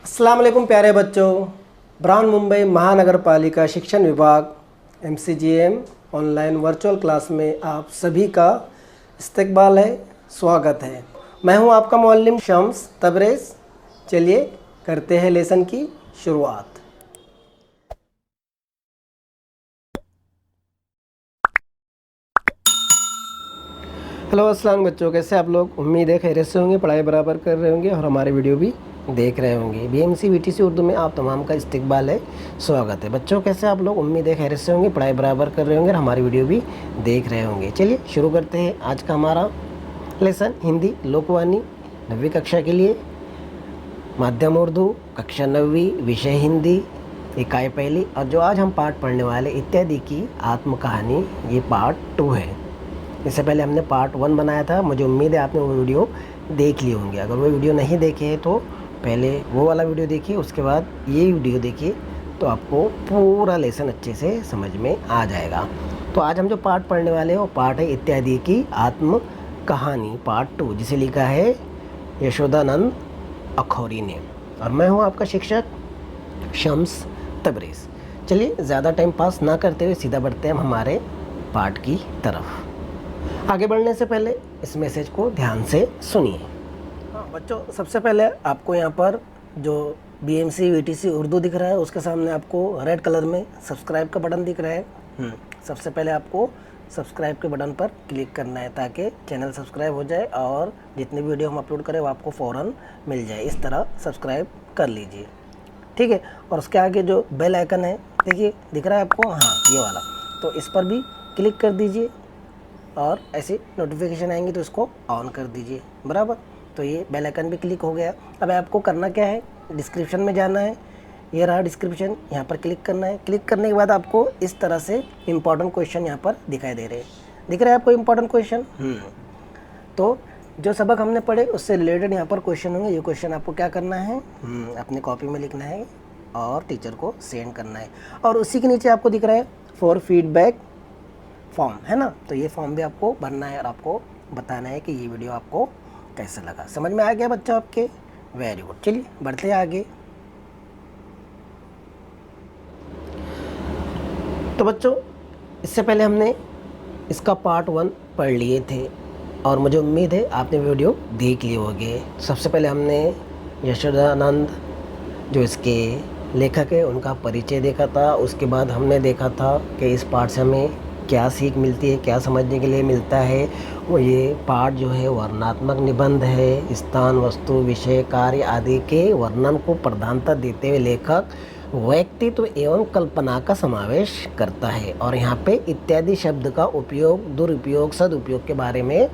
अस्सलाम वालेकुम प्यारे बच्चों। ब्राउन मुंबई महानगर पालिका शिक्षण विभाग MCGM ऑनलाइन वर्चुअल क्लास में आप सभी का इस्तकबाल है, स्वागत है। मैं हूं आपका मुअल्लिम शम्स तबरेज़। चलिए करते हैं लेसन की शुरुआत। हेलो अस्सलाम बच्चों, कैसे आप लोग? उम्मीद है खैरियत से होंगे, पढ़ाई बराबर कर रहे होंगे और हमारे वीडियो भी देख रहे होंगे। BMC VTC उर्दू में आप तमाम का इस्तकबाल है, स्वागत है। बच्चों कैसे आप लोग? उम्मीद है खैरियत से होंगे, पढ़ाई बराबर कर रहे होंगे और हमारी वीडियो भी देख रहे होंगे। चलिए शुरू करते हैं आज का हमारा लेसन। हिंदी लोकवाणी 9वीं कक्षा के लिए, माध्यम उर्दू कक्षा 9वीं, विषय हिंदी, इकाई पहली। और जो आज हम पाठ पढ़ने वाले इत्यादि की आत्मकहानी, ये पार्ट 2 है। इससे पहले हमने पार्ट 1 बनाया था। मुझे उम्मीद है आपने वो वीडियो देख लिए होंगे। अगर वो वीडियो नहीं देखे तो पहले वो वाला वीडियो देखिए, उसके बाद ये वीडियो देखिए, तो आपको पूरा लेसन अच्छे से समझ में आ जाएगा। तो आज हम जो पार्ट पढ़ने वाले हैं वो पार्ट है इत्यादि की आत्म कहानी पार्ट 2, जिसे लिखा है यशोदानंद अखौरी ने। और मैं हूँ आपका शिक्षक शम्स तबरेज़। चलिए ज़्यादा टाइम पास ना करते हुए सीधा बढ़ते हैं हम हमारे पार्ट की तरफ। आगे बढ़ने से पहले इस मैसेज को ध्यान से सुनिए। हाँ बच्चों, सबसे पहले आपको यहाँ पर जो BMC VTC उर्दू दिख रहा है, उसके सामने आपको रेड कलर में सब्सक्राइब का बटन दिख रहा है। सबसे पहले आपको सब्सक्राइब के बटन पर क्लिक करना है ताकि चैनल सब्सक्राइब हो जाए और जितने वीडियो हम अपलोड करें वो आपको फ़ौरन मिल जाए। इस तरह सब्सक्राइब कर लीजिए, ठीक है। और उसके आगे जो बेल आइकन है, देखिए दिख रहा है आपको, हाँ ये वाला, तो इस पर भी क्लिक कर दीजिए और ऐसे नोटिफिकेशन आएंगे तो इसको ऑन कर दीजिए, बराबर। तो ये बेल आइकन भी क्लिक हो गया। अब आपको करना क्या है, डिस्क्रिप्शन में जाना है, ये रहा डिस्क्रिप्शन, यहाँ पर क्लिक करना है। क्लिक करने के बाद आपको इस तरह से इंपॉर्टेंट क्वेश्चन यहाँ पर दिखाई दे रहे हैं। दिख रहा है आपको इंपॉर्टेंट क्वेश्चन? तो जो सबक हमने पढ़े उससे रिलेटेड यहाँ पर क्वेश्चन होंगे। ये क्वेश्चन आपको क्या करना है, अपनी कॉपी में लिखना है और टीचर को सेंड करना है। और उसी के नीचे आपको दिख रहा है फॉर फीडबैक फॉर्म, है ना। तो ये फॉर्म भी आपको भरना है और आपको बताना है कि ये वीडियो आपको कैसा लगा। समझ में आ गया बच्चों आपके? Very good. चलिए बढ़ते हैं आगे। तो बच्चों इससे पहले हमने इसका पार्ट 1 पढ़ लिए थे और मुझे उम्मीद है आपने वीडियो देख लिए होंगे। सबसे पहले हमने यशोदानंद जो इसके लेखक है उनका परिचय देखा था। उसके बाद हमने देखा था कि इस पाठ से हमें क्या सीख मिलती है, क्या समझने के लिए मिलता है। वो ये पाठ जो है वर्णनात्मक निबंध है। स्थान, वस्तु, विषय, कार्य आदि के वर्णन को प्रधानता देते हुए लेखक व्यक्तित्व एवं कल्पना का समावेश करता है। और यहाँ पे इत्यादि शब्द का उपयोग, दुरुपयोग, सदुपयोग के बारे में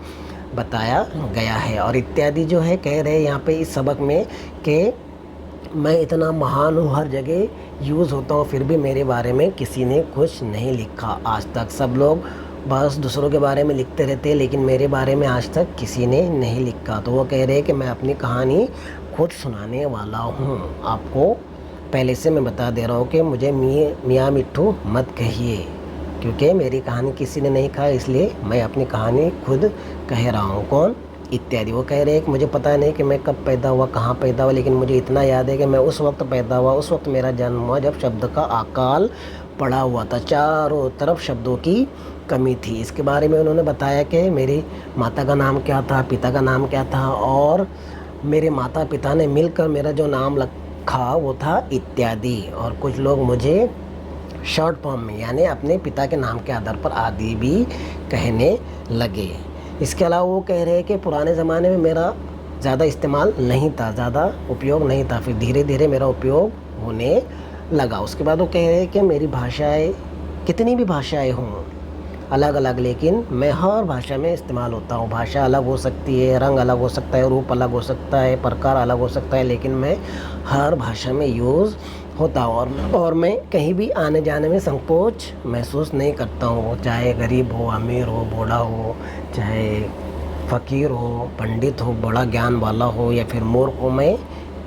बताया गया है। और इत्यादि जो है कह रहे हैं यहाँ पे इस सबक में कि मैं इतना महान हूँ, हर जगह यूज़ होता हूँ, फिर भी मेरे बारे में किसी ने कुछ नहीं लिखा आज तक। सब लोग बस दूसरों के बारे में लिखते रहते हैं, लेकिन मेरे बारे में आज तक किसी ने नहीं लिखा। तो वो कह रहे हैं कि मैं अपनी कहानी खुद सुनाने वाला हूँ। आपको पहले से मैं बता दे रहा हूँ कि मुझे मियाँ मिट्ठू मत कहिए, क्योंकि मेरी कहानी किसी ने नहीं कहा, इसलिए मैं अपनी कहानी खुद कह रहा हूँ। कौन? इत्यादि। वो कह रहे हैं कि मुझे पता नहीं कि मैं कब पैदा हुआ, कहाँ पैदा हुआ, लेकिन मुझे इतना याद है कि मैं उस वक्त पैदा हुआ, उस वक्त मेरा जन्म हुआ जब शब्द का अकाल पड़ा हुआ था, चारों तरफ शब्दों की कमी थी। इसके बारे में उन्होंने बताया कि मेरी माता का नाम क्या था, पिता का नाम क्या था, और मेरे माता पिता ने मिलकर मेरा जो नाम रखा वो था इत्यादि। और कुछ लोग मुझे शॉर्ट फॉर्म में यानी अपने पिता के नाम के आधार पर आदि भी कहने लगे। इसके अलावा वो कह रहे हैं कि पुराने ज़माने में मेरा ज़्यादा इस्तेमाल नहीं था, ज़्यादा उपयोग नहीं था, फिर धीरे धीरे मेरा उपयोग होने लगा। उसके बाद वो कह रहे हैं कि मेरी भाषाएं, कितनी भी भाषाएं हों अलग अलग, लेकिन मैं हर भाषा में इस्तेमाल होता हूँ। भाषा अलग हो सकती है, रंग अलग हो सकता है, रूप अलग हो सकता है, प्रकार अलग हो सकता है, लेकिन मैं हर भाषा में यूज़ होता हूँ। और मैं कहीं भी आने जाने में संकोच महसूस नहीं करता हूँ, चाहे गरीब हो, अमीर हो, बूढ़ा हो, चाहे फ़कीर हो, पंडित हो, बड़ा ज्ञान वाला हो या फिर मूर्ख हो, मैं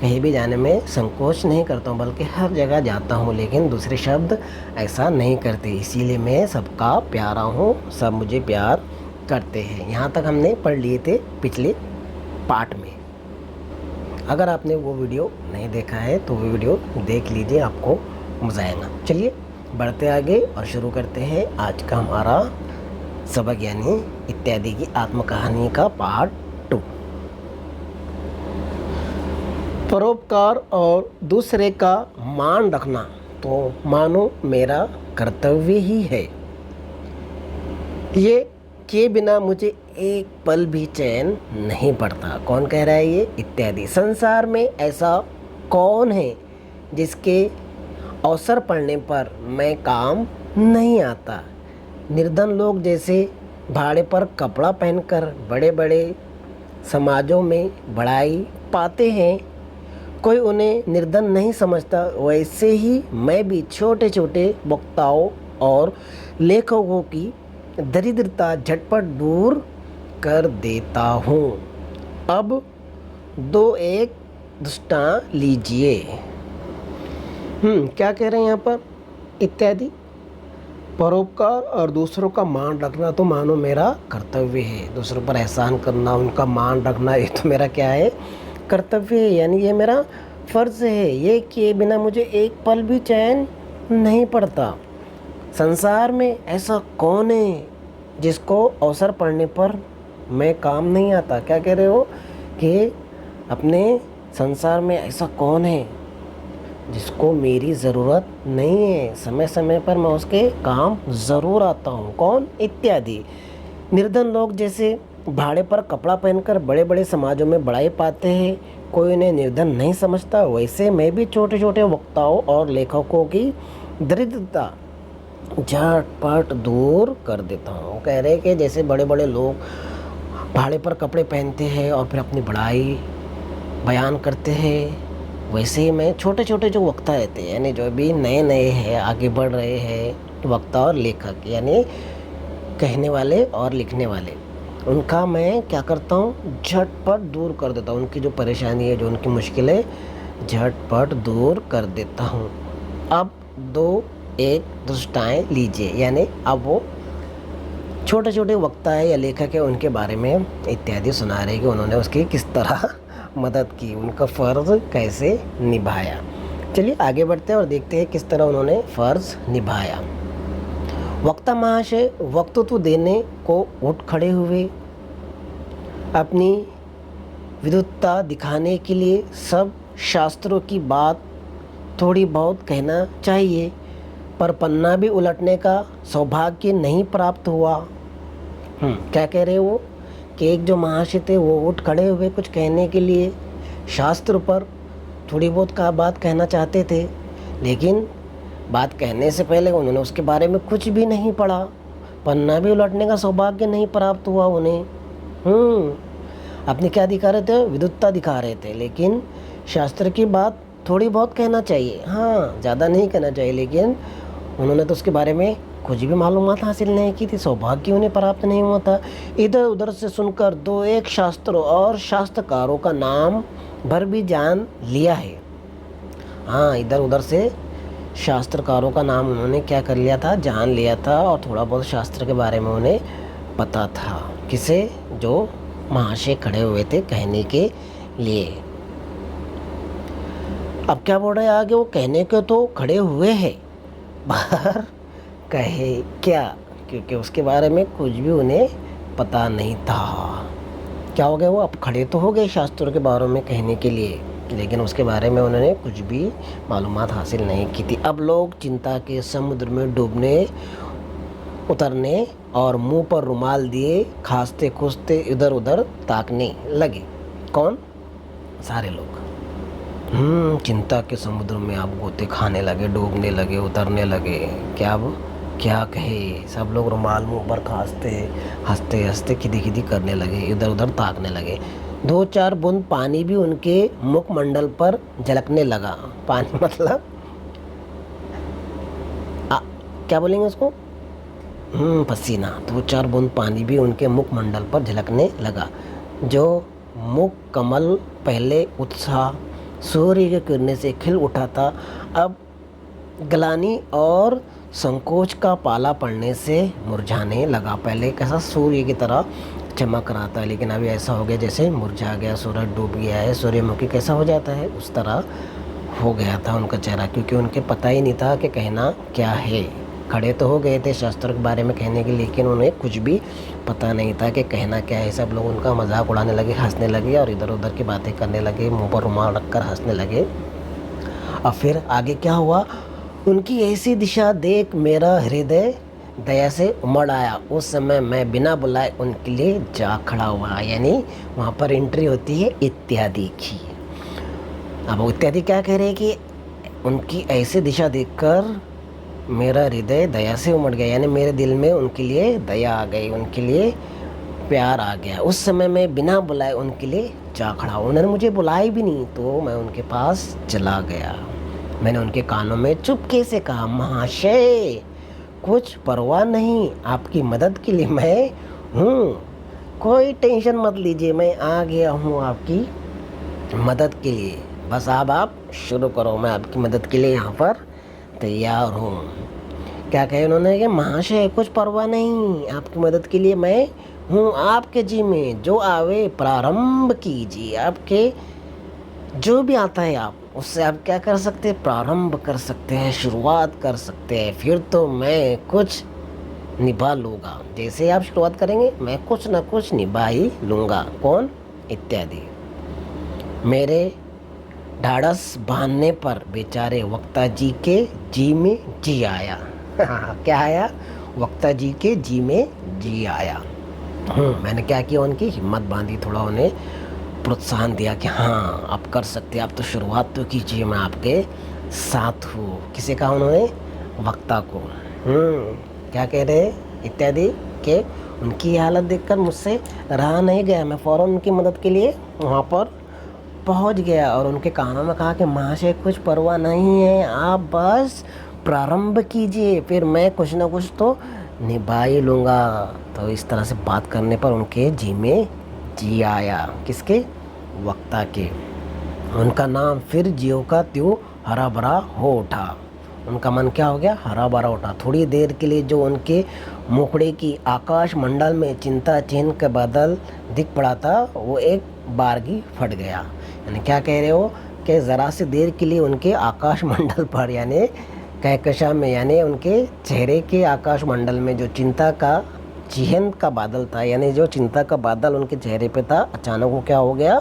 कहीं भी जाने में संकोच नहीं करता हूँ, बल्कि हर जगह जाता हूँ। लेकिन दूसरे शब्द ऐसा नहीं करते, इसीलिए मैं सबका प्यारा हूँ, सब मुझे प्यार करते हैं। यहाँ तक हमने पढ़ लिए थे पिछले पार्ट में। अगर आपने वो वीडियो नहीं देखा है तो वो वीडियो देख लीजिए, आपको मज़ा आएगा। चलिए बढ़ते आगे और शुरू करते हैं आज का हमारा सबक, यानी इत्यादि की आत्मकहानी का पार्ट 2। परोपकार और दूसरे का मान रखना तो मानो मेरा कर्तव्य ही है। ये किए बिना मुझे एक पल भी चैन नहीं पड़ता। कौन कह रहा है ये? इत्यादि। संसार में ऐसा कौन है जिसके अवसर पड़ने पर मैं काम नहीं आता। निर्धन लोग जैसे भाड़े पर कपड़ा पहनकर बड़े बड़े समाजों में बड़ाई पाते हैं, कोई उन्हें निर्धन नहीं समझता, वैसे ही मैं भी छोटे छोटे वक्ताओं और लेखकों की दरिद्रता झटपट दूर कर देता हूँ। अब दो एक दृष्टांत लीजिए। क्या कह रहे हैं यहाँ पर? इत्यादि। परोपकार और दूसरों का मान रखना तो मानो मेरा कर्तव्य है। दूसरों पर एहसान करना, उनका मान रखना, ये तो मेरा क्या है? कर्तव्य है, यानी ये मेरा फ़र्ज़ है। ये किए बिना मुझे एक पल भी चैन नहीं पड़ता। संसार में ऐसा कौन है जिसको अवसर पड़ने पर मैं काम नहीं आता। क्या कह रहे हो कि अपने संसार में ऐसा कौन है जिसको मेरी ज़रूरत नहीं है, समय समय पर मैं उसके काम ज़रूर आता हूँ। कौन? इत्यादि। निर्धन लोग जैसे भाड़े पर कपड़ा पहनकर बड़े बड़े समाजों में बड़ाई पाते हैं, कोई उन्हें निर्धन नहीं समझता, वैसे मैं भी छोटे छोटे वक्ताओं और लेखकों की दरिद्रता झटपट दूर कर देता हूँ। कह रहे कि जैसे बड़े बड़े लोग भाड़े पर कपड़े पहनते हैं और फिर अपनी बड़ाई बयान करते हैं, वैसे ही मैं छोटे छोटे जो वक्ता रहते हैं, यानी जो भी नए नए हैं, आगे बढ़ रहे हैं वक्ता और लेखक, यानी कहने वाले और लिखने वाले, उनका मैं क्या करता हूँ? झटपट दूर कर देता हूँ। उनकी जो परेशानी है, जो उनकी मुश्किलें, झटपट दूर कर देता हूँ। अब दो एक दृष्टाएँ लीजिए, यानी अब वो छोटे छोटे वक्ता है या लेखक है, उनके बारे में इत्यादि सुना रहे कि उन्होंने उसकी किस तरह मदद की, उनका फ़र्ज़ कैसे निभाया। चलिए आगे बढ़ते हैं और देखते हैं किस तरह उन्होंने फ़र्ज़ निभाया। वक्ता महाशय वक्तृत्व देने को उठ खड़े हुए। अपनी विद्वत्ता दिखाने के लिए सब शास्त्रों की बात थोड़ी बहुत कहना चाहिए, पर पन्ना भी उलटने का सौभाग्य नहीं प्राप्त हुआ। क्या कह रहे वो कि एक जो महाशय थे वो उठ खड़े हुए कुछ कहने के लिए, शास्त्र पर थोड़ी बहुत का बात कहना चाहते थे, लेकिन बात कहने से पहले उन्होंने उसके बारे में कुछ भी नहीं पढ़ा, पन्ना भी उलटने का सौभाग्य नहीं प्राप्त हुआ उन्हें। अपनी क्या दिखा रहे थे? विद्वत्ता दिखा रहे थे, लेकिन शास्त्र की बात थोड़ी बहुत कहना चाहिए, हाँ ज़्यादा नहीं कहना चाहिए, लेकिन उन्होंने तो उसके बारे में कुछ भी मालूमात हासिल नहीं की थी, सौभाग्य उन्हें प्राप्त नहीं हुआ था। इधर उधर से सुनकर दो एक शास्त्रों और शास्त्रकारों का नाम भर भी जान लिया है। हाँ, इधर उधर से शास्त्रकारों का नाम उन्होंने क्या कर लिया था? जान लिया था, और थोड़ा बहुत शास्त्र के बारे में उन्हें पता था। किसे? जो महाशय खड़े हुए थे कहने के लिए। अब क्या बोल रहे हैं आगे? वो कहने के तो खड़े हुए हैं, पर कहे क्या? क्योंकि उसके बारे में कुछ भी उन्हें पता नहीं था। क्या हो गया? वो अब खड़े तो हो गए शास्त्रों के बारे में कहने के लिए, लेकिन उसके बारे में उन्होंने कुछ भी मालूमात हासिल नहीं की थी। अब लोग चिंता के समुद्र में डूबने उतरने और मुंह पर रुमाल दिए खांसते खुसते इधर उधर ताकने लगे। कौन? सारे लोग। चिंता के समुद्र में आप गोते खाने लगे, डूबने लगे, उतरने लगे। क्या कहे? सब लोग रुमाल मुंह पर खांसते हंसते हंसते खिदी करने लगे, इधर उधर ताकने लगे। दो चार बूंद पानी भी उनके मुखमंडल पर झलकने लगा। पानी मतलब क्या बोलेंगे उसको? पसीना। दो चार बूंद पानी भी उनके मुखमंडल पर झलकने लगा। जो मुख कमल पहले उत्साह सूर्य की किरणें से खिल उठा था, अब ग्लानि और संकोच का पाला पड़ने से मुरझाने लगा। पहले कैसा सूर्य की तरह चमक रहा था, लेकिन अभी ऐसा हो गया जैसे मुरझा गया, सूरज डूब गया है, सूर्यमुखी कैसा हो जाता है उस तरह हो गया था उनका चेहरा, क्योंकि उनके पता ही नहीं था कि कहना क्या है। खड़े तो हो गए थे शास्त्रों के बारे में कहने के, लेकिन उन्हें कुछ भी पता नहीं था कि कहना क्या है। सब लोग उनका मजाक उड़ाने लगे, हंसने लगे और इधर उधर की बातें करने लगे, मुंह पर रुमाल रखकर हंसने लगे। और फिर आगे क्या हुआ, उनकी ऐसी दिशा देख मेरा हृदय दया से उमड़ आया। उस समय मैं बिना बुलाए उनके लिए जा खड़ा हुआ, यानी वहाँ पर एंट्री होती है इत्यादि की। अब वो इत्यादि क्या कह रहे हैं कि उनकी ऐसी दिशा देखकर मेरा हृदय दया से उमड़ गया, यानी मेरे दिल में उनके लिए दया आ गई, उनके लिए प्यार आ गया। उस समय मैं बिना बुलाए उनके लिए जा खड़ा, उन्होंने मुझे बुलाया भी नहीं तो मैं उनके पास चला गया। मैंने उनके कानों में चुपके से कहा, महाशय कुछ परवाह नहीं, आपकी मदद के लिए मैं हूँ, कोई टेंशन मत लीजिए, मैं आ गया हूँ आपकी मदद के लिए, बस आप शुरू करो, मैं आपकी मदद के लिए यहाँ पर तैयार हूँ। क्या कहे उन्होंने कि महाशय कुछ परवाह नहीं, आपकी मदद के लिए मैं हूँ, आपके जी में जो आवे प्रारंभ कीजिए। आपके जो भी आता है आप उससे आप क्या कर सकते हैं, प्रारंभ कर सकते हैं, शुरुआत कर सकते हैं। फिर तो मैं कुछ निभा लूँगा, जैसे आप शुरुआत करेंगे मैं कुछ ना कुछ निभा ही लूँगा। कौन, इत्यादि। मेरे ढाढ़स बांधने पर बेचारे वक्ता जी के जी में जी आया। क्या आया, वक्ता जी के जी में जी आया। मैंने क्या किया, उनकी हिम्मत बांधी, थोड़ा उन्हें प्रोत्साहन दिया कि हाँ आप कर सकते हैं, आप तो शुरुआत तो कीजिए, मैं आपके साथ हूँ। किसे कहा उन्होंने, वक्ता को। क्या कह रहे इत्यादि के उनकी हालत देखकर मुझसे रहा नहीं गया, मैं फ़ौरन उनकी मदद के लिए वहाँ पर पहुँच गया और उनके कानों में कहा कि महाशय कुछ परवाह नहीं है, आप बस प्रारंभ कीजिए, फिर मैं कुछ ना कुछ तो निभा ही लूँगा। तो इस तरह से बात करने पर उनके जी में जी आया। किसके, वक्ता के। उनका नाम फिर ज्यों का त्यों हरा भरा हो उठा, उनका मन क्या हो गया, हरा भरा उठा। थोड़ी देर के लिए जो उनके मुखड़े की आकाश मंडल में चिंता चिन्ह के बादल दिख पड़ा था वो एक बारगी फट गया। यानी क्या कह रहे हो कि ज़रा सी देर के लिए उनके आकाश मंडल पर, यानी कहकशा में, यानी उनके चेहरे के आकाश मंडल में जो चिंता का चिन्ह का बादल था, यानी जो चिंता का बादल उनके चेहरे पे था, अचानक वो क्या हो गया,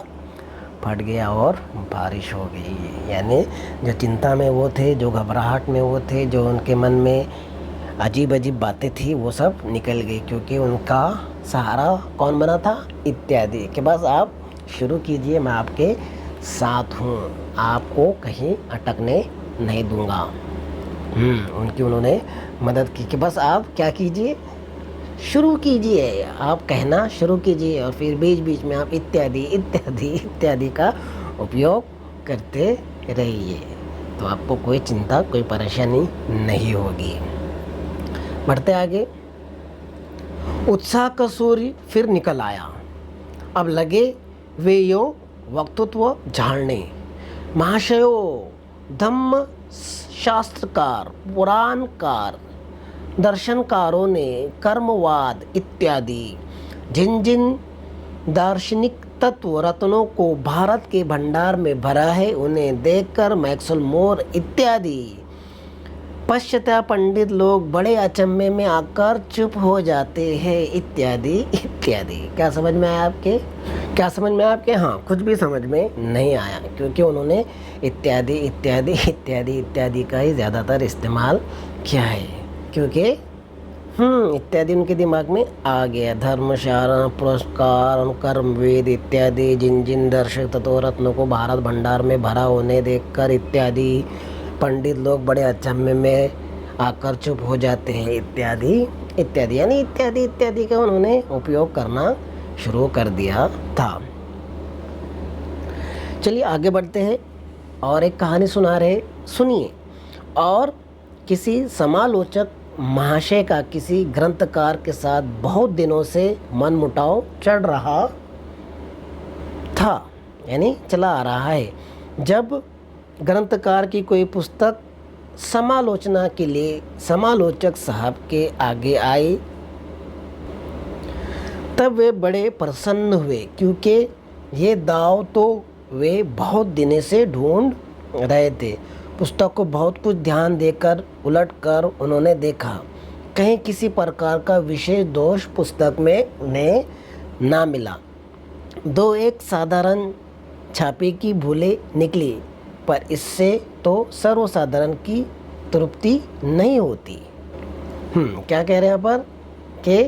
फट गया और बारिश हो गई। यानी जो चिंता में वो थे, जो घबराहट में वो थे, जो उनके मन में अजीब अजीब बातें थी, वो सब निकल गई, क्योंकि उनका सहारा कौन बना था, इत्यादि। के बस आप शुरू कीजिए, मैं आपके साथ हूँ, आपको कहीं अटकने नहीं दूंगा। उनकी उन्होंने मदद की कि बस आप क्या कीजिए, शुरू कीजिए, आप कहना शुरू कीजिए और फिर बीच बीच में आप इत्यादि इत्यादि इत्यादि का उपयोग करते रहिए, तो आपको कोई चिंता, कोई परेशानी नहीं होगी। बढ़ते आगे। उत्साह का सूर्य फिर निकल आया, अब लगे वे यो वक्तृत्व झाड़ने। महाशयो, धम्म शास्त्रकार, पुराणकार, दर्शनकारों ने कर्मवाद इत्यादि जिन जिन दार्शनिक तत्व रत्नों को भारत के भंडार में भरा है, उन्हें देखकर मैक्सवेल मोर इत्यादि पश्चात पंडित लोग बड़े अचंभे में आकर चुप हो जाते हैं, इत्यादि इत्यादि। क्या समझ में आया आपके, क्या समझ में आया आपके? हाँ, कुछ भी समझ में नहीं आया, क्योंकि उन्होंने इत्यादि इत्यादि इत्यादि इत्यादि का ही ज़्यादातर इस्तेमाल किया है, क्योंकि इत्यादि उनके दिमाग में आ गया। धर्मशाला, पुरस्कार, कर्म वेद इत्यादि जिन जिन दर्शक तत्व रत्नों को भारत भंडार में भरा होने देखकर इत्यादि पंडित लोग बड़े अचंभे में आकर चुप हो जाते हैं, इत्यादि इत्यादि। यानी इत्यादि इत्यादि का उन्होंने उपयोग करना शुरू कर दिया था। चलिए आगे बढ़ते हैं और एक कहानी सुना रहे, सुनिए। और किसी समालोचक महाशय का किसी ग्रंथकार के साथ बहुत दिनों से मनमुटाव चढ़ रहा था, यानी चला आ रहा है। जब ग्रंथकार की कोई पुस्तक समालोचना के लिए समालोचक साहब के आगे आई, तब वे बड़े प्रसन्न हुए, क्योंकि ये दाव तो वे बहुत दिन से ढूंढ रहे थे। पुस्तक को बहुत कुछ ध्यान देकर उलटकर उन्होंने देखा, कहीं किसी प्रकार का विशेष दोष पुस्तक में उन्हें ना मिला। दो एक साधारण छापे की भूलें निकली, पर इससे तो सर्वसाधारण की तृप्ति नहीं होती। क्या कह रहे हैं यहाँ पर कि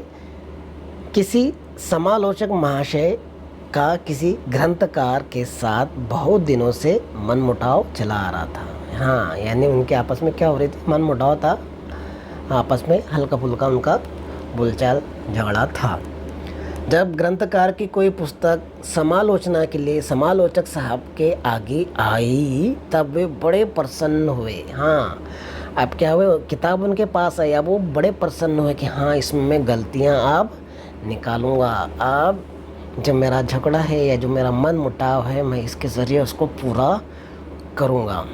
किसी समालोचक महाशय का किसी ग्रंथकार के साथ बहुत दिनों से मनमुटाव चला आ रहा था। हाँ, यानी उनके आपस में क्या हो रही थी, मनमुटाव था, आपस में हल्का फुल्का उनका बोलचाल झगड़ा था। जब ग्रंथकार की कोई पुस्तक समालोचना के लिए समालोचक साहब के आगे आई, तब वे बड़े प्रसन्न हुए। हाँ, अब क्या हुए, किताब उनके पास आई, अब वो बड़े प्रसन्न हुए कि हाँ, इसमें मैं गलतियाँ अब निकालूंगा। अब जो मेरा झगड़ा है या जो मेरा मन मुटाव है, मैं इसके ज़रिए उसको पूरा करूँगा।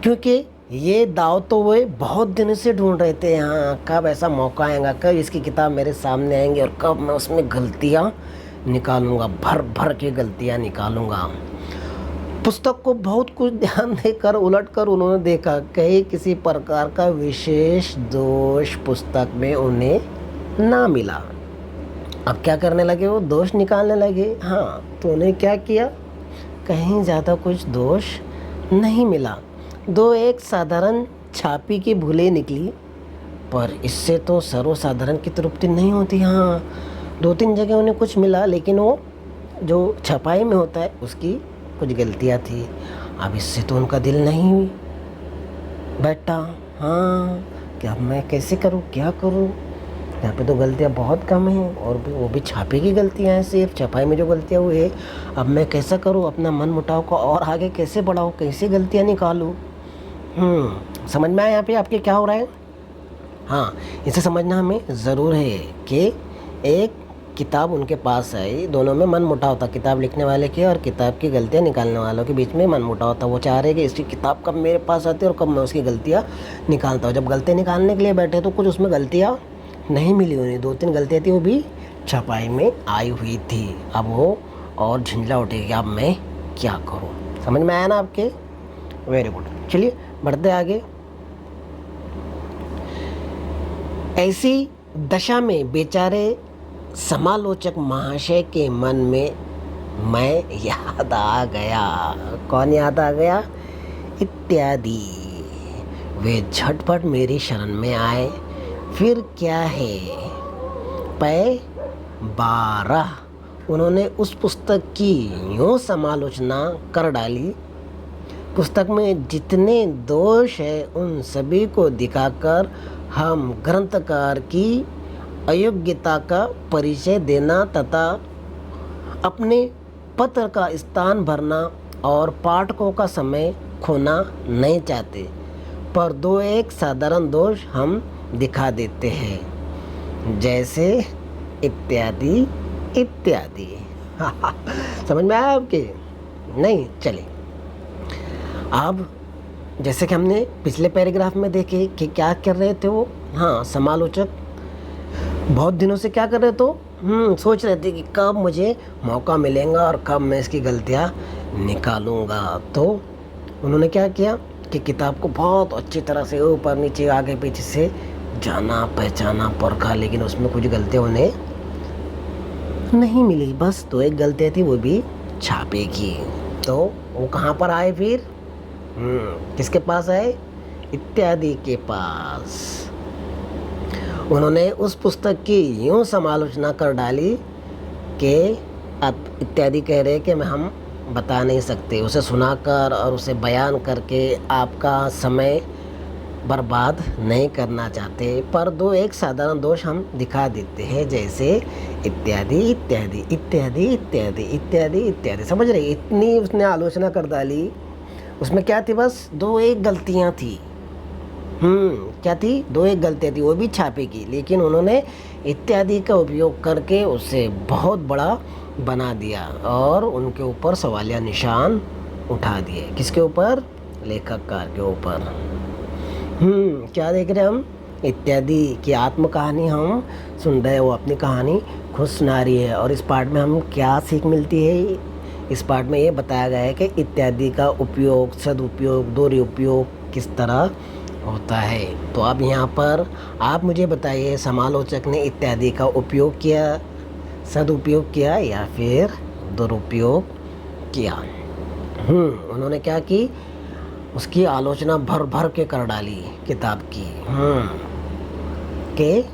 क्योंकि ये दाव तो वे बहुत दिन से ढूंढ रहे थे। हाँ, कब ऐसा मौका आएगा, कब इसकी किताब मेरे सामने आएंगी और कब मैं उसमें गलतियाँ निकालूंगा, भर भर के गलतियाँ निकालूंगा। पुस्तक को बहुत कुछ ध्यान देकर उलटकर उन्होंने देखा, कहीं किसी प्रकार का विशेष दोष पुस्तक में उन्हें ना मिला। अब क्या करने लगे, वो दोष निकालने लगे। हाँ, तो उन्हें क्या किया, कहीं ज़्यादा कुछ दोष नहीं मिला। दो एक साधारण छापी की भूलें निकली, पर इससे तो सर्वसाधारण की तृप्ति नहीं होती। हाँ, दो तीन जगह उन्हें कुछ मिला, लेकिन वो जो छपाई में होता है उसकी कुछ गलतियाँ थी। अब इससे तो उनका दिल नहीं बैठा। हाँ, कि अब मैं कैसे करूँ, क्या करूँ, यहाँ पे तो गलतियाँ बहुत कम हैं, और वो भी छापे की गलतियाँ हैं, सिर्फ छपाई में जो गलतियाँ हुई है। अब मैं कैसा करूँ, अपना मन मुटाव को और आगे कैसे बढ़ाऊँ, कैसे गलतियाँ निकालूँ। समझ में आया यहाँ पे आपके क्या हो रहा है। हाँ, इसे समझना हमें ज़रूर है कि एक किताब उनके पास आई, दोनों में मन मुटाव था, किताब लिखने वाले के और किताब की गलतियाँ निकालने वालों के बीच में मन मुटाव था। वो चाह रहे कि इसकी किताब कब मेरे पास आती है और कब मैं उसकी गलतियाँ निकालता हूँ। जब गलतियाँ निकालने के लिए बैठे तो कुछ उसमें गलतियाँ नहीं मिली उन्हें, दो तीन गलतियाँ थी, वो भी छपाई में आई हुई थी। अब वो और झंझला उठेगी, अब मैं क्या करूँ। समझ में आया ना आपके, वेरी गुड। चलिए बढ़ते आगे। ऐसी दशा में बेचारे समालोचक महाशय के मन में मैं याद आ गया। कौन याद आ गया, इत्यादि। वे झटपट मेरी शरण में आए। फिर क्या है, पै 12 उन्होंने उस पुस्तक की यूँ समालोचना कर डाली, पुस्तक में जितने दोष हैं उन सभी को दिखाकर हम ग्रंथकार की अयोग्यता का परिचय देना तथा अपने पत्र का स्थान भरना और पाठकों का समय खोना नहीं चाहते, पर दो एक साधारण दोष हम दिखा देते हैं, जैसे इत्यादि इत्यादि। समझ में आया आपके, नहीं। चलिए, अब जैसे कि हमने पिछले पैराग्राफ में देखे कि क्या कर रहे थे वो। हाँ, समालोचक बहुत दिनों से क्या कर रहे तो सोच रहे थे कि कब मुझे मौका मिलेगा और कब मैं इसकी गलतियाँ निकालूंगा। तो उन्होंने क्या किया कि किताब को बहुत अच्छी तरह से ऊपर नीचे आगे पीछे से जाना, पहचाना, परखा, लेकिन उसमें कुछ गलतियाँ उन्हें नहीं मिली। बस तो एक गलती थी, वो भी छापे की। तो वो कहाँ पर आए फिर, किसके पास आए, इत्यादि के पास। उन्होंने उस पुस्तक की यूँ समालोचना कर डाली कि अब इत्यादि कह रहे कि हम बता नहीं सकते, उसे सुनाकर और उसे बयान करके आपका समय बर्बाद नहीं करना चाहते, पर दो एक साधारण दोष हम दिखा देते हैं, जैसे इत्यादि इत्यादि इत्यादि इत्यादि इत्यादि इत्यादि। समझ रहे, इतनी उसने आलोचना कर डाली। उसमें क्या थी, बस दो एक गलतियाँ थी। क्या थी, दो एक गलतियाँ थी, वो भी छापे की, लेकिन उन्होंने इत्यादि का उपयोग करके उसे बहुत बड़ा बना दिया और उनके ऊपर सवालिया निशान उठा दिए। किसके ऊपर, लेखककार के ऊपर। क्या देख रहे हैं हम, इत्यादि की आत्म कहानी हम सुन रहे हैं। वो अपनी कहानी खुद सुना रही है। और इस पार्ट में हम क्या सीख मिलती है, इस पार्ट में ये बताया गया है कि इत्यादि का उपयोग, सदुपयोग, दुरुपयोग किस तरह होता है। तो अब यहाँ पर आप मुझे बताइए, समालोचक ने इत्यादि का उपयोग किया, सदुपयोग किया या फिर दुरुपयोग किया। उन्होंने क्या की, उसकी आलोचना भर भर के कर डाली किताब की, कि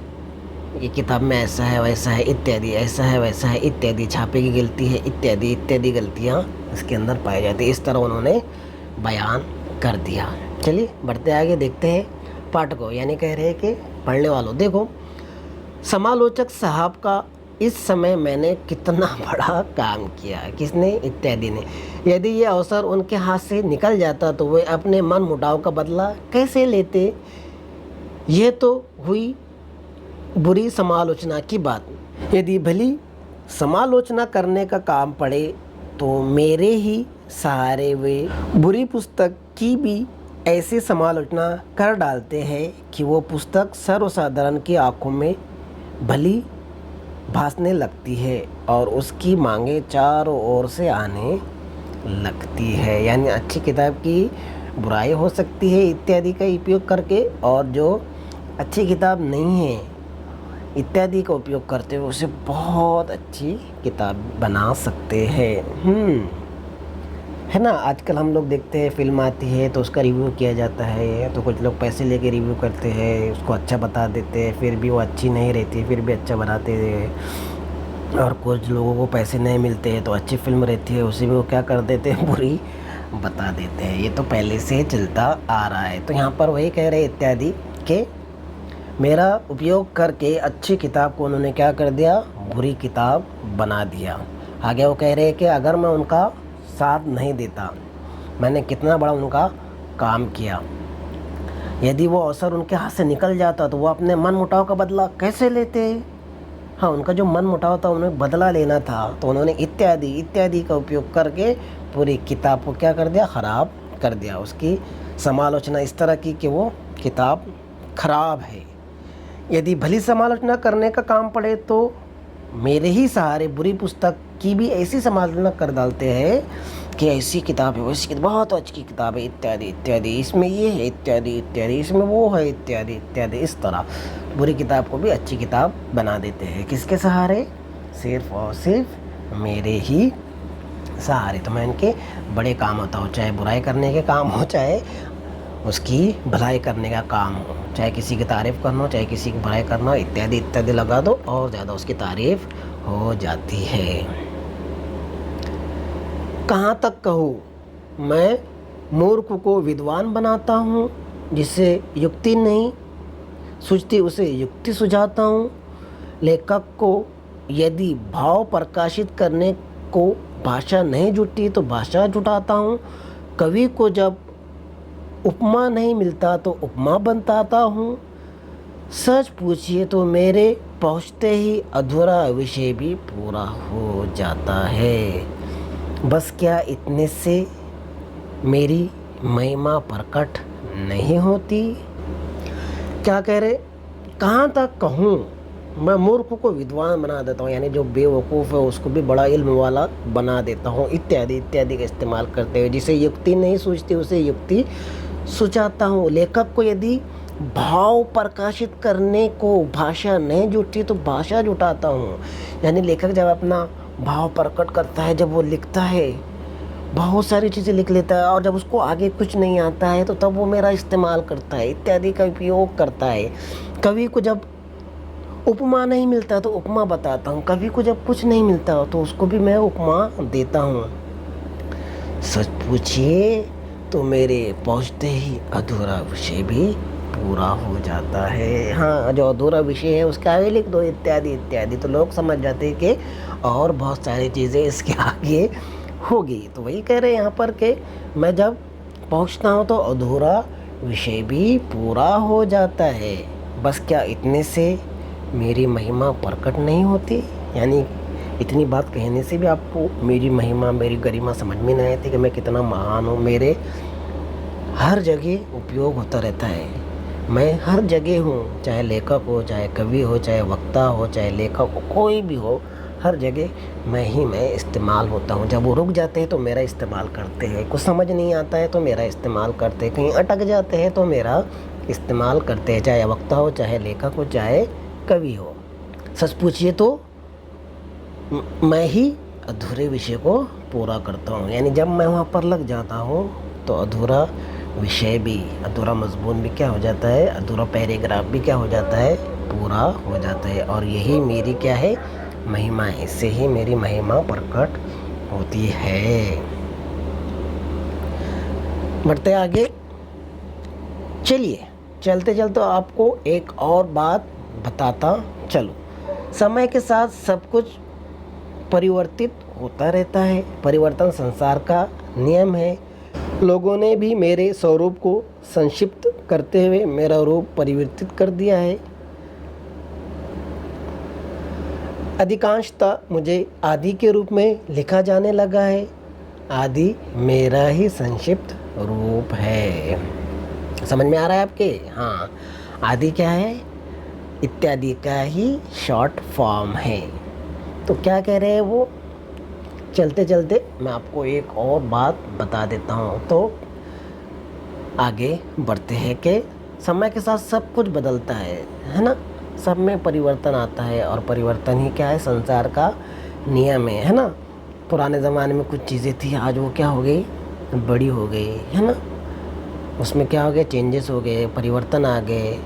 ये किताब में ऐसा है वैसा है इत्यादि, ऐसा है वैसा है इत्यादि, छापे की गलती है इत्यादि इत्यादि गलतियाँ इसके अंदर पाई जाती है। इस तरह उन्होंने बयान कर दिया। चलिए बढ़ते आगे, देखते हैं पाठकों, यानी कह रहे हैं कि पढ़ने वालों, देखो समालोचक साहब का इस समय मैंने कितना बड़ा काम किया। किसने? इत्यादि ने। यदि ये अवसर उनके हाथ से निकल जाता तो वे अपने मन मुटाव का बदला कैसे लेते। ये तो हुई बुरी समालोचना की बात। यदि भली समालोचना करने का काम पड़े तो मेरे ही सहारे वे बुरी पुस्तक की भी ऐसी समालोचना कर डालते हैं कि वो पुस्तक सर्वसाधारण की आंखों में भली भासने लगती है और उसकी मांगे चारों ओर से आने लगती है। यानी अच्छी किताब की बुराई हो सकती है इत्यादि का उपयोग करके, और जो अच्छी किताब नहीं है इत्यादि का उपयोग करते हुए उसे बहुत अच्छी किताब बना सकते हैं। है ना, आजकल हम लोग देखते हैं फिल्म आती है तो उसका रिव्यू किया जाता है, तो कुछ लोग पैसे लेके रिव्यू करते हैं, उसको अच्छा बता देते हैं, फिर भी वो अच्छी नहीं रहती, फिर भी अच्छा बनाते हैं। और कुछ लोगों को पैसे नहीं मिलते हैं तो अच्छी फिल्म रहती है उसे भी वो क्या कर देते हैं, बुरी बता देते हैं। ये तो पहले से चलता आ रहा है। तो यहाँ पर वही कह रहे इत्यादि के मेरा उपयोग करके अच्छी किताब को उन्होंने क्या कर दिया, बुरी किताब बना दिया। आगे वो कह रहे हैं कि अगर मैं उनका साथ नहीं देता, मैंने कितना बड़ा उनका काम किया। यदि वो अवसर उनके हाथ से निकल जाता तो वो अपने मन मुटाव का बदला कैसे लेते। हाँ, उनका जो मन मुटाव था उन्हें बदला लेना था, तो उन्होंने इत्यादि इत्यादि का उपयोग करके पूरी किताब को क्या कर दिया, ख़राब कर दिया। उसकी समालोचना इस तरह की कि वो किताब खराब है। यदि भली समालोचना करने का काम पड़े तो मेरे ही सहारे बुरी पुस्तक की भी ऐसी समालोचना कर डालते हैं कि ऐसी किताब है, वैसी किताब बहुत अच्छी किताब है इत्यादि इत्यादि, इसमें ये है इत्यादि इत्यादि, इसमें वो है इत्यादि इत्यादि। इस तरह बुरी किताब को भी अच्छी किताब बना देते हैं। किसके सहारे? सिर्फ और सिर्फ मेरे ही सहारे। तो मैं इनके बड़े काम होता हो, चाहे बुराई करने के काम हो, चाहे उसकी भलाई करने का काम हो, चाहे किसी की तारीफ़ करना हो, चाहे किसी की बुराई करना हो, इत्यादि इत्यादि लगा दो और ज़्यादा उसकी तारीफ़ हो जाती है। कहाँ तक कहूँ, मैं मूर्ख को विद्वान बनाता हूँ, जिसे युक्ति नहीं सूझती उसे युक्ति सुझाता हूँ। लेखक को यदि भाव प्रकाशित करने को भाषा नहीं जुटती तो भाषा जुटाता हूँ। कवि को जब उपमा नहीं मिलता तो उपमा बताता हूँ। सच पूछिए तो मेरे पहुँचते ही अधूरा विषय भी पूरा हो जाता है। बस क्या इतने से मेरी महिमा प्रकट नहीं होती। क्या कह रहे, कहाँ तक कहूँ, मैं मूर्ख को विद्वान बना देता हूँ, यानी जो बेवकूफ़ है उसको भी बड़ा इल्म वाला बना देता हूँ, इत्यादि इत्यादि का इस्तेमाल करते हुए। जिसे युक्ति नहीं सूझती उसे युक्ति सुझाता हूँ। लेखक को यदि भाव प्रकाशित करने को भाषा नहीं जुटती तो भाषा जुटाता हूँ। यानी लेखक जब अपना भाव प्रकट करता है, जब वो लिखता है, बहुत सारी चीज़ें लिख लेता है, और जब उसको आगे कुछ नहीं आता है तो तब वो मेरा इस्तेमाल करता है, इत्यादि का उपयोग करता है। कवि को जब उपमा नहीं मिलता तो उपमा बताता हूँ, कवि को जब कुछ नहीं मिलता तो उसको भी मैं उपमा देता हूँ। सच पूछिए तो मेरे पहुँचते ही अधूरा विषय भी पूरा हो जाता है। हाँ, जो अधूरा विषय है उसके आगे लिख दो इत्यादि इत्यादि, तो लोग समझ जाते हैं कि और बहुत सारी चीज़ें इसके आगे होगी। तो वही कह रहे हैं यहाँ पर कि मैं जब पहुँचता हूँ तो अधूरा विषय भी पूरा हो जाता है। बस क्या इतने से मेरी महिमा प्रकट नहीं होती। यानी इतनी बात कहने से भी आपको मेरी महिमा, मेरी गरिमा समझ में नहीं आती कि मैं कितना महान हूँ। मेरे हर जगह उपयोग होता रहता है, मैं हर जगह हूँ, चाहे लेखक हो, चाहे कवि हो, चाहे वक्ता हो, चाहे लेखक हो, कोई भी हो, हर जगह मैं इस्तेमाल होता हूँ। जब वो रुक जाते हैं तो मेरा इस्तेमाल करते हैं, कुछ समझ नहीं आता है तो मेरा इस्तेमाल करते हैं, कहीं अटक जाते हैं तो मेरा इस्तेमाल करते हैं, चाहे वक्ता हो, चाहे लेखक हो, चाहे कवि हो। सच पूछिए तो मैं ही अधूरे विषय को पूरा करता हूँ, यानी जब मैं वहाँ पर लग जाता हूँ तो अधूरा विषय भी, अधूरा मजमून भी क्या हो जाता है, अधूरा पैराग्राफ भी क्या हो जाता है, पूरा हो जाता है। और यही मेरी क्या है, महिमा है, इससे ही मेरी महिमा प्रकट होती है। बढ़ते आगे, चलिए चलते चलते आपको एक और बात बताता चलो। समय के साथ सब कुछ परिवर्तित होता रहता है, परिवर्तन संसार का नियम है। लोगों ने भी मेरे स्वरूप को संक्षिप्त करते हुए मेरा रूप परिवर्तित कर दिया है। अधिकांशतः मुझे आदि के रूप में लिखा जाने लगा है। आदि मेरा ही संक्षिप्त रूप है। समझ में आ रहा है आपके? हाँ, आदि क्या है, इत्यादि का ही शॉर्ट फॉर्म है। तो क्या कह रहे हैं वो, चलते चलते मैं आपको एक और बात बता देता हूँ। तो आगे बढ़ते हैं कि समय के साथ सब कुछ बदलता है ना, सब में परिवर्तन आता है, और परिवर्तन ही क्या है, संसार का नियम है ना। पुराने ज़माने में कुछ चीज़ें थी, आज वो क्या हो गई, बड़ी हो गई है ना, उसमें क्या हो गया, चेंजेस हो गए, परिवर्तन आ गए।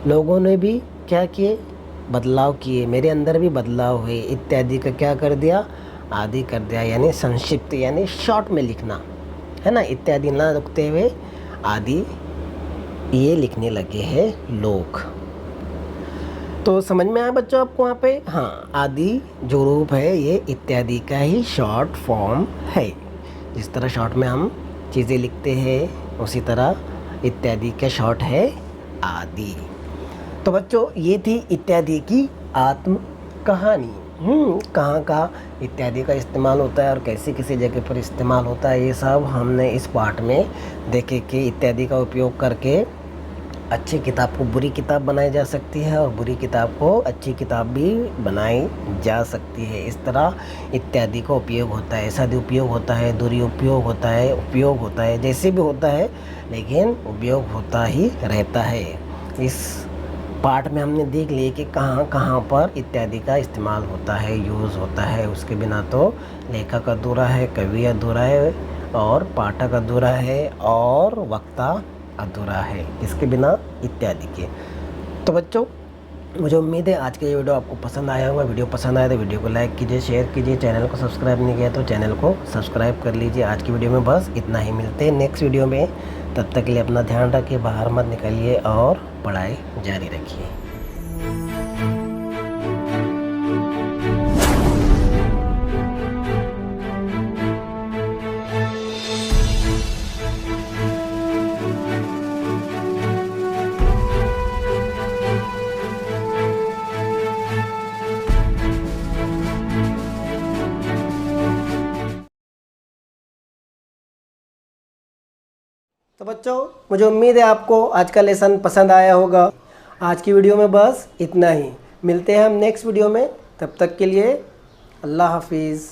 लोगों ने भी क्या किए, बदलाव किए, मेरे अंदर भी बदलाव हुए। इत्यादि का क्या कर दिया, आदि कर दिया, यानी संक्षिप्त, यानी शॉर्ट में लिखना है ना। इत्यादि ना रुकते हुए आदि ये लिखने लगे हैं लोग। तो समझ में आया बच्चों आपको वहाँ पे? हाँ, आदि जो रूप है ये इत्यादि का ही शॉर्ट फॉर्म है। जिस तरह शॉर्ट में हम चीज़ें लिखते हैं, उसी तरह इत्यादि का शॉर्ट है आदि। तो बच्चों ये थी इत्यादि की आत्म कहानी। कहाँ का इत्यादि का इस्तेमाल होता है और कैसे किसी जगह पर इस्तेमाल होता है, ये सब हमने इस पार्ट में देखे कि इत्यादि का उपयोग करके अच्छी किताब को बुरी किताब बनाई जा सकती है और बुरी किताब को अच्छी किताब भी बनाई जा सकती है। इस तरह इत्यादि का उपयोग होता है, सदुपयोग होता है, दुरुपयोग होता है, उपयोग होता है, जैसे भी होता है, लेकिन उपयोग होता ही रहता है। इस पार्ट में हमने देख लिए कि कहाँ कहाँ पर इत्यादि का इस्तेमाल होता है, यूज़ होता है। उसके बिना तो लेखक अधूरा है, कवि अधूरा है, और पाठक अधूरा है, और वक्ता अधूरा है, इसके बिना इत्यादि के। तो बच्चों मुझे उम्मीद है आज का ये वीडियो आपको पसंद आया होगा। वीडियो पसंद आया तो वीडियो को लाइक कीजिए, शेयर कीजिए, चैनल को सब्सक्राइब नहीं किया तो चैनल को सब्सक्राइब कर लीजिए। आज की वीडियो में बस इतना ही, मिलते हैं नेक्स्ट वीडियो में। तब तक के लिए अपना ध्यान रखिए, बाहर मत निकलिए और पढ़ाई जारी रखिए। तो बच्चों मुझे उम्मीद है आपको आज का लेसन पसंद आया होगा। आज की वीडियो में बस इतना ही, मिलते हैं हम नेक्स्ट वीडियो में। तब तक के लिए अल्लाह हाफिज़।